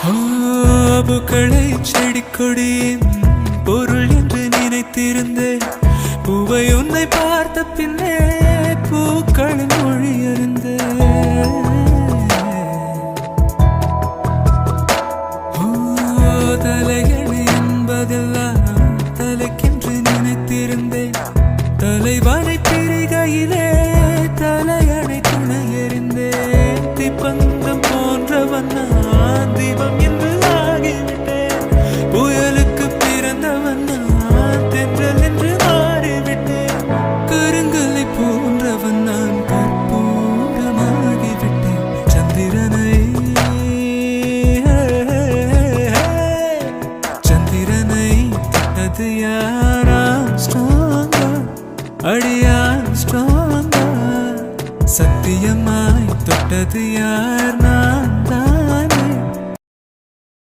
பூக்களை செடி கொடியின் பொருள் என்று நினைத்திருந்தேன். பூவை உன்னை பார்த்த பின்னே பூக்களின் மொழி அறிந்தேன். தலையணை என்பதெல்லாம் தலைக்கென்று நினைத்திருந்தேன். தலைவனை பிரிகையிலே தலையணை துணை எறிந்தேன். திப்பந்தம் போன்றவன் நான் தீபம் என்று ஆகிவிட்டேன். புயலுக்கு பிறந்தவன் நான் தென்றல் என்று மாறிவிட்டேன். கருங்கலை போன்றவன் நான் கற்பூரமாகிவிட்டேன். சந்திரனை தொட்டது யாரா ஸ்ட்ராங்கா அடியான் ஸ்ட்ராங்கா. சத்தியமாய் தொட்டது யார் நான்